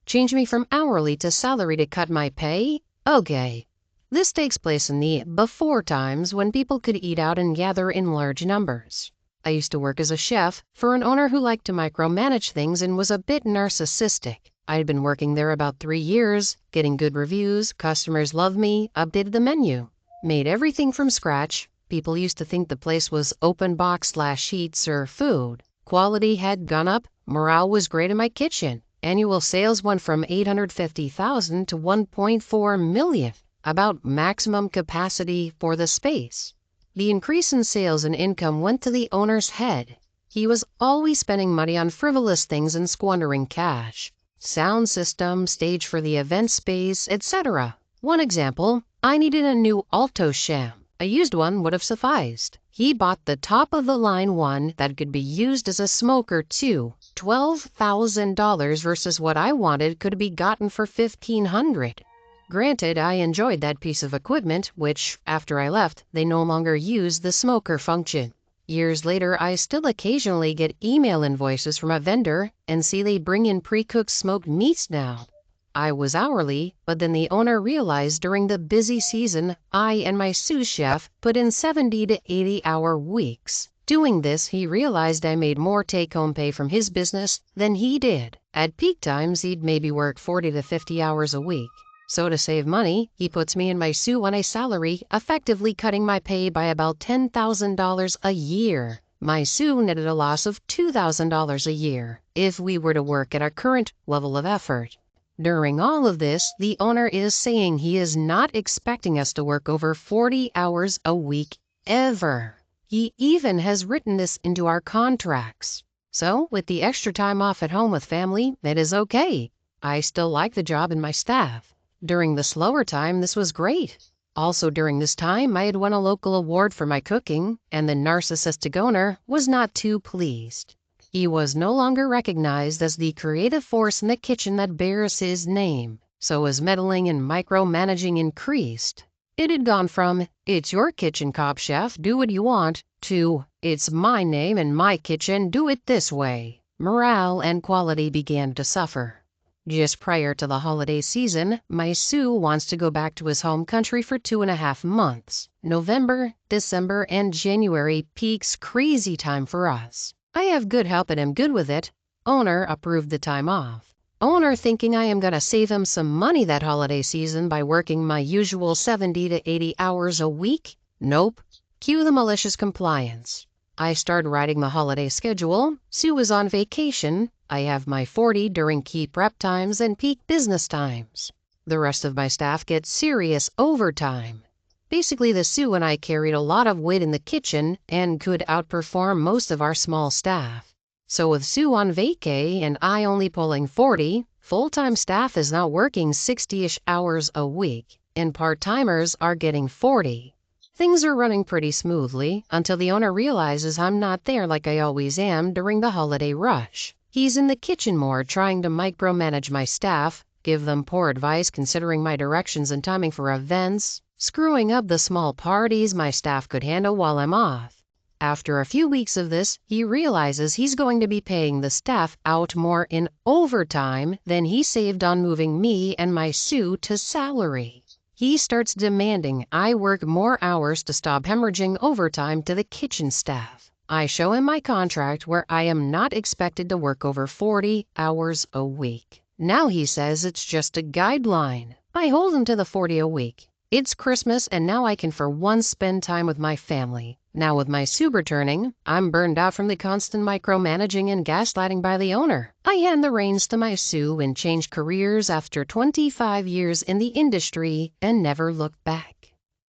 Change me from hourly to salary to cut my pay? Okay. This takes place in the before times when people could eat out and gather in large numbers. I used to work as a chef for an owner who liked to micromanage things and was a bit narcissistic. I had been working there about 3 years, getting good reviews, customers loved me, updated the menu, made everything from scratch. People used to think the place was open box/sheets or food. Quality had gone up, morale was great in my kitchen. Annual sales went from $850,000 to $1.4 million, about maximum capacity for the space. The increase in sales and income went to the owner's head. He was always spending money on frivolous things and squandering cash. Sound system, stage for the event space, etc. One example, I needed a new alto sham. A used one would have sufficed. He bought the top-of-the-line one that could be used as a smoker too. $12,000 versus what I wanted could be gotten for $1,500. Granted, I enjoyed that piece of equipment, which, after I left, they no longer use the smoker function. Years later, I still occasionally get email invoices from a vendor and see they bring in pre-cooked smoked meats now. I was hourly, but then the owner realized during the busy season, I and my sous chef put in 70 to 80-hour weeks. Doing this, he realized I made more take-home pay from his business than he did. At peak times, he'd maybe work 40 to 50 hours a week. So to save money, he puts me and my sous on a salary, effectively cutting my pay by about $10,000 a year. My sous netted a loss of $2,000 a year if we were to work at our current level of effort. During all of this, the owner is saying he is not expecting us to work over 40 hours a week ever. He even has written this into our contracts. So, with the extra time off at home with family, it is okay. I still like the job and my staff. During the slower time, this was great. Also during this time, I had won a local award for my cooking, and the narcissistic owner was not too pleased. He was no longer recognized as the creative force in the kitchen that bears his name, so his meddling and micromanaging increased. It had gone from, "It's your kitchen, cop chef, do what you want," to, "It's my name and my kitchen, do it this way." Morale and quality began to suffer. Just prior to the holiday season, my sous wants to go back to his home country for 2.5 months. November, December, and January peaks crazy time for us. I have good help and am good with it. Owner approved the time off. Owner thinking I am gonna save him some money that holiday season by working my usual 70 to 80 hours a week? Nope. Cue the malicious compliance. I started writing the holiday schedule. Sue is on vacation. I have my 40 during key prep times and peak business times. The rest of my staff gets serious overtime. Basically, the Sue and I carried a lot of weight in the kitchen and could outperform most of our small staff. So with Sue on vacay and I only pulling 40, full-time staff is now working 60-ish hours a week, and part-timers are getting 40. Things are running pretty smoothly until the owner realizes I'm not there like I always am during the holiday rush. He's in the kitchen more trying to micromanage my staff, give them poor advice considering my directions and timing for events, screwing up the small parties my staff could handle while I'm off. After a few weeks of this, he realizes he's going to be paying the staff out more in overtime than he saved on moving me and my sous to salary. He starts demanding I work more hours to stop hemorrhaging overtime to the kitchen staff. I show him my contract where I am not expected to work over 40 hours a week. Now he says it's just a guideline. I hold him to the 40 a week. It's Christmas and now I can for once spend time with my family. Now with my sous returning, I'm burned out from the constant micromanaging and gaslighting by the owner. I hand the reins to my sous and change careers after 25 years in the industry and never looked back.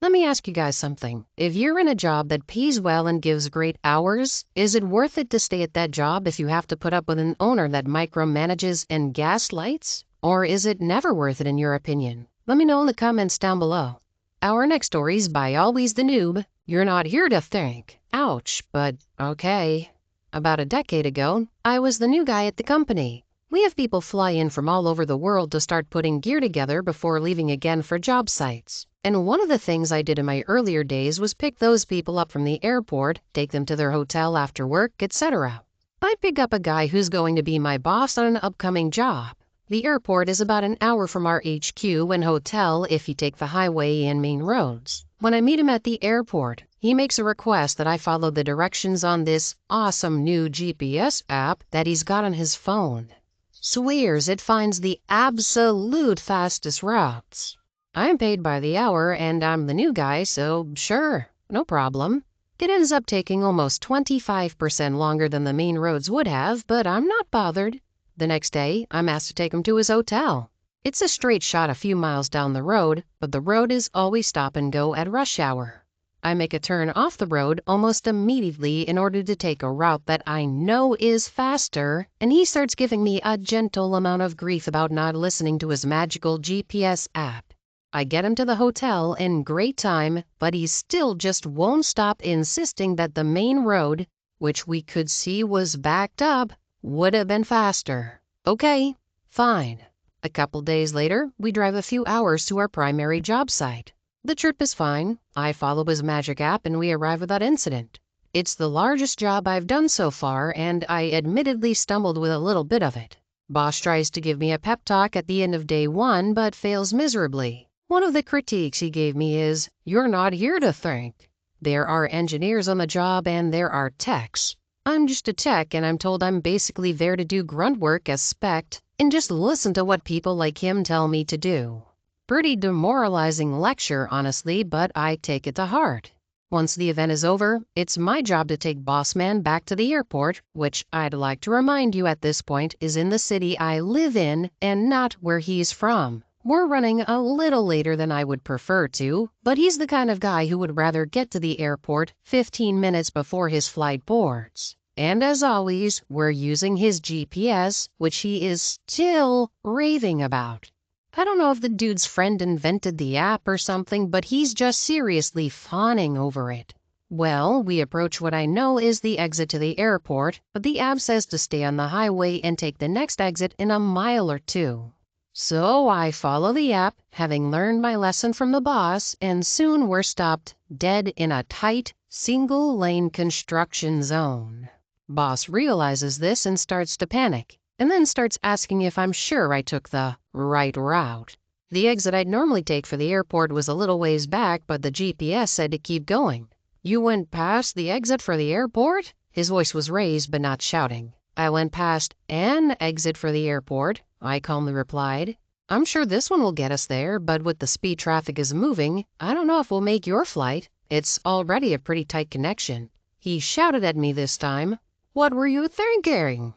Let me ask you guys something. If you're in a job that pays well and gives great hours, is it worth it to stay at that job if you have to put up with an owner that micromanages and gaslights? Or is it never worth it in your opinion? Let me know in the comments down below. Our next story is by Always the Noob. You're not here to think. Ouch, but okay. About a decade ago, I was the new guy at the company. We have people fly in from all over the world to start putting gear together before leaving again for job sites. And one of the things I did in my earlier days was pick those people up from the airport, take them to their hotel after work, etc. I'd pick up a guy who's going to be my boss on an upcoming job. The airport is about an hour from our HQ and hotel if you take the highway and main roads. When I meet him at the airport, he makes a request that I follow the directions on this awesome new GPS app that he's got on his phone. Swears it finds the absolute fastest routes. I'm paid by the hour and I'm the new guy, so sure, no problem. It ends up taking almost 25% longer than the main roads would have, but I'm not bothered. The next day, I'm asked to take him to his hotel. It's a straight shot a few miles down the road, but the road is always stop and go at rush hour. I make a turn off the road almost immediately in order to take a route that I know is faster, and he starts giving me a gentle amount of grief about not listening to his magical GPS app. I get him to the hotel in great time, but he still just won't stop insisting that the main road, which we could see was backed up, would have been faster. Okay, fine. A couple days later, we drive a few hours to our primary job site. The trip is fine. I follow his magic app and we arrive without incident. It's the largest job I've done so far, and I admittedly stumbled with a little bit of it. Boss tries to give me a pep talk at the end of day one, but fails miserably. One of the critiques he gave me is, "You're not here to think. There are engineers on the job and there are techs. I'm just a tech and I'm told I'm basically there to do grunt work as spect and just listen to what people like him tell me to do." Pretty demoralizing lecture, honestly, but I take it to heart. Once the event is over, it's my job to take Boss Man back to the airport, which I'd like to remind you at this point is in the city I live in and not where he's from. We're running a little later than I would prefer to, but he's the kind of guy who would rather get to the airport 15 minutes before his flight boards. And as always, we're using his GPS, which he is still raving about. I don't know if the dude's friend invented the app or something, but he's just seriously fawning over it. Well, we approach what I know is the exit to the airport, but the app says to stay on the highway and take the next exit in a mile or two. So I follow the app, having learned my lesson from the boss, and soon we're stopped dead in a tight, single-lane construction zone. Boss realizes this and starts to panic, and then starts asking if I'm sure I took the right route. The exit I'd normally take for the airport was a little ways back, but the GPS said to keep going. "You went past the exit for the airport?" His voice was raised but not shouting. "I went past an exit for the airport," I calmly replied. "I'm sure this one will get us there, but with the speed traffic is moving, I don't know if we'll make your flight. It's already a pretty tight connection." He shouted at me this time. "What were you thinking?"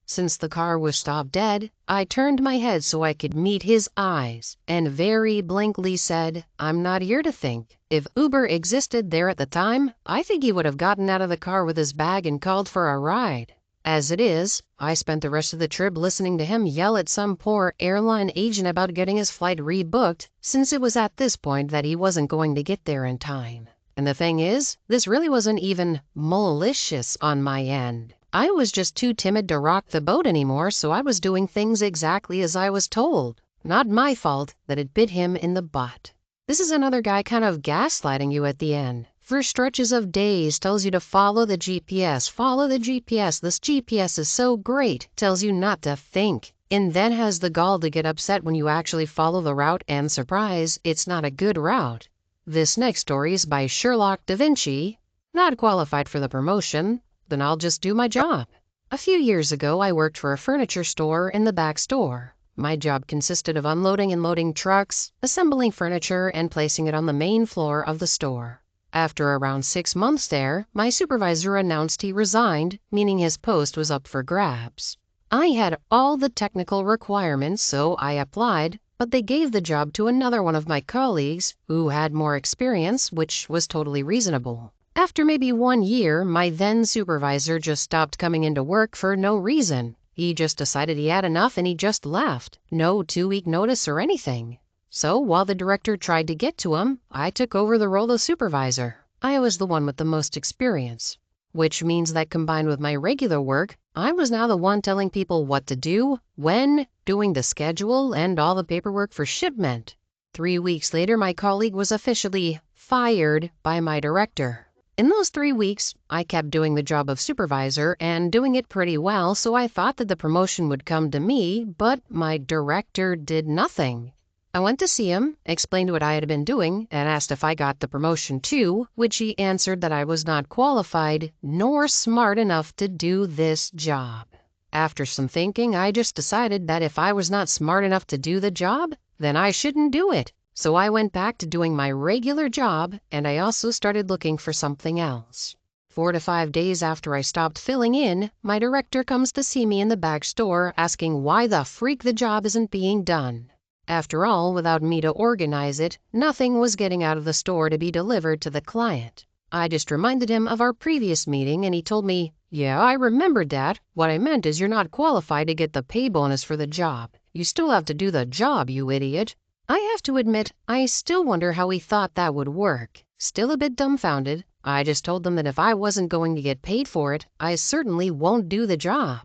Since the car was stopped dead, I turned my head so I could meet his eyes and very blankly said, "I'm not here to think. If Uber existed there at the time, I think he would have gotten out of the car with his bag and called for a ride." As it is, I spent the rest of the trip listening to him yell at some poor airline agent about getting his flight rebooked, since it was at this point that he wasn't going to get there in time. And the thing is, this really wasn't even malicious on my end. I was just too timid to rock the boat anymore, so I was doing things exactly as I was told. Not my fault that it bit him in the butt. This is another guy kind of gaslighting you at the end. For stretches of days tells you to follow the GPS, follow the GPS. This GPS is so great, tells you not to think. And then has the gall to get upset when you actually follow the route and surprise, it's not a good route. This next story is by Sherlock da Vinci. Not qualified for the promotion, then I'll just do my job. A few years ago, I worked for a furniture store in the back store. My job consisted of unloading and loading trucks, assembling furniture, and placing it on the main floor of the store. After around 6 months there, my supervisor announced he resigned, meaning his post was up for grabs. I had all the technical requirements, so I applied, but they gave the job to another one of my colleagues who had more experience, which was totally reasonable. After maybe 1 year, my then supervisor just stopped coming into work for no reason. He just decided he had enough and he just left. No 2-week notice or anything. So while the director tried to get to him, I took over the role of supervisor. I was the one with the most experience. Which means that combined with my regular work, I was now the one telling people what to do, when, doing the schedule, and all the paperwork for shipment. 3 weeks later, my colleague was officially fired by my director. In those 3 weeks, I kept doing the job of supervisor and doing it pretty well, so I thought that the promotion would come to me, but my director did nothing. I went to see him, explained what I had been doing, and asked if I got the promotion too, which he answered that I was not qualified nor smart enough to do this job. After some thinking, I just decided that if I was not smart enough to do the job, then I shouldn't do it. So I went back to doing my regular job, and I also started looking for something else. 4 to 5 days after I stopped filling in, my director comes to see me in the back store asking why the freak the job isn't being done. After all, without me to organize it, nothing was getting out of the store to be delivered to the client. I just reminded him of our previous meeting, and he told me, "Yeah, I remembered that. What I meant is you're not qualified to get the pay bonus for the job. You still have to do the job, you idiot." I have to admit, I still wonder how he thought that would work. Still a bit dumbfounded, I just told them that if I wasn't going to get paid for it, I certainly won't do the job.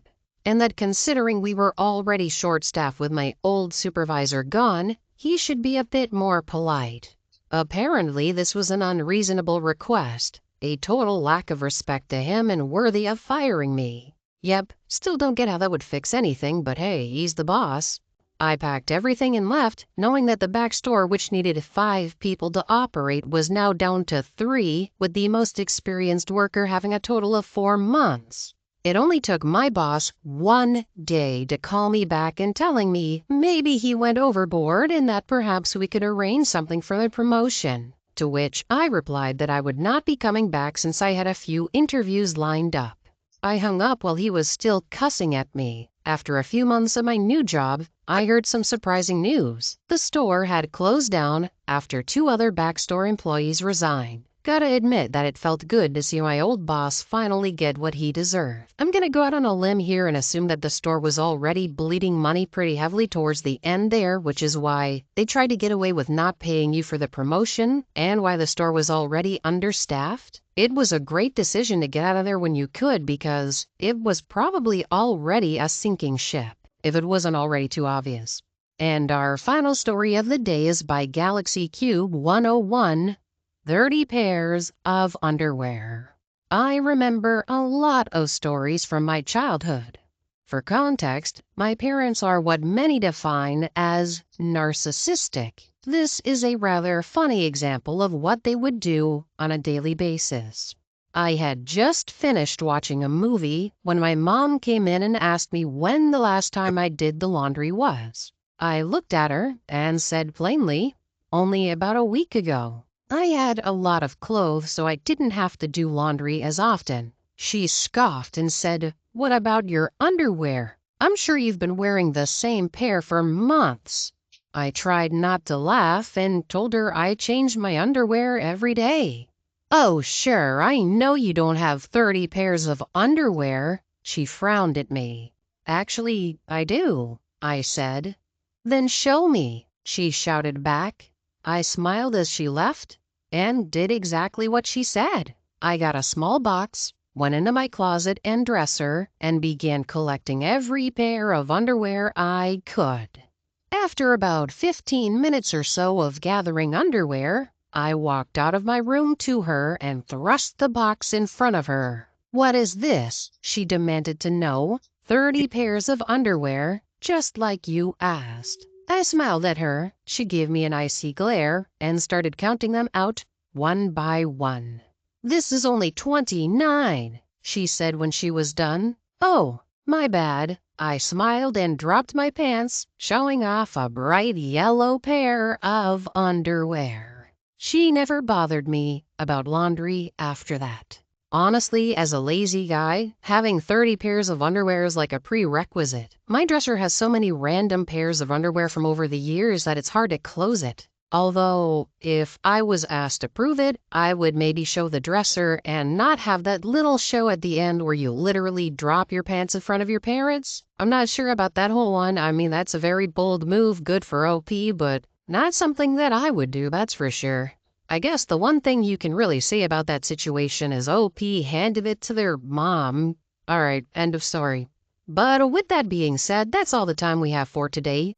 And that considering we were already short-staffed with my old supervisor gone, he should be a bit more polite. Apparently, this was an unreasonable request, a total lack of respect to him and worthy of firing me. Yep, still don't get how that would fix anything, but hey, he's the boss. I packed everything and left, knowing that the back store, which needed 5 people to operate, was now down to 3, with the most experienced worker having a total of 4 months. It only took my boss 1 day to call me back and telling me maybe he went overboard and that perhaps we could arrange something for the promotion. To which I replied that I would not be coming back since I had a few interviews lined up. I hung up while he was still cussing at me. After a few months of my new job, I heard some surprising news. The store had closed down after 2 other backstore employees resigned. Gotta admit that it felt good to see my old boss finally get what he deserved. I'm gonna go out on a limb here and assume that the store was already bleeding money pretty heavily towards the end there, which is why they tried to get away with not paying you for the promotion and why the store was already understaffed. It was a great decision to get out of there when you could because it was probably already a sinking ship, if it wasn't already too obvious. And our final story of the day is by Galaxy Cube 101, 30 pairs of underwear. I remember a lot of stories from my childhood. For context, my parents are what many define as narcissistic. This is a rather funny example of what they would do on a daily basis. I had just finished watching a movie when my mom came in and asked me when the last time I did the laundry was. I looked at her and said plainly, "Only about a week ago." I had a lot of clothes, so I didn't have to do laundry as often. She scoffed and said, "What about your underwear? I'm sure you've been wearing the same pair for months." I tried not to laugh and told her I changed my underwear every day. "Oh, sure, I know you don't have 30 pairs of underwear." She frowned at me. "Actually, I do," I said. "Then show me," she shouted back. I smiled as she left and did exactly what she said. I got a small box, went into my closet and dresser, and began collecting every pair of underwear I could. After about 15 minutes or so of gathering underwear, I walked out of my room to her and thrust the box in front of her. "What is this?" she demanded to know. 30 pairs of underwear, just like you asked. I smiled at her. She gave me an icy glare and started counting them out one by one. "This is only 29, she said when she was done. "Oh, my bad." I smiled and dropped my pants, showing off a bright yellow pair of underwear. She never bothered me about laundry after that. Honestly, as a lazy guy, having 30 pairs of underwear is like a prerequisite. My dresser has so many random pairs of underwear from over the years that it's hard to close it. Although, if I was asked to prove it, I would maybe show the dresser and not have that little show at the end where you literally drop your pants in front of your parents. I'm not sure about that whole one. I mean, that's a very bold move, good for OP, but not something that I would do, that's for sure. I guess the one thing you can really say about that situation is OP handed it to their mom. Alright, end of story. But with that being said, that's all the time we have for today.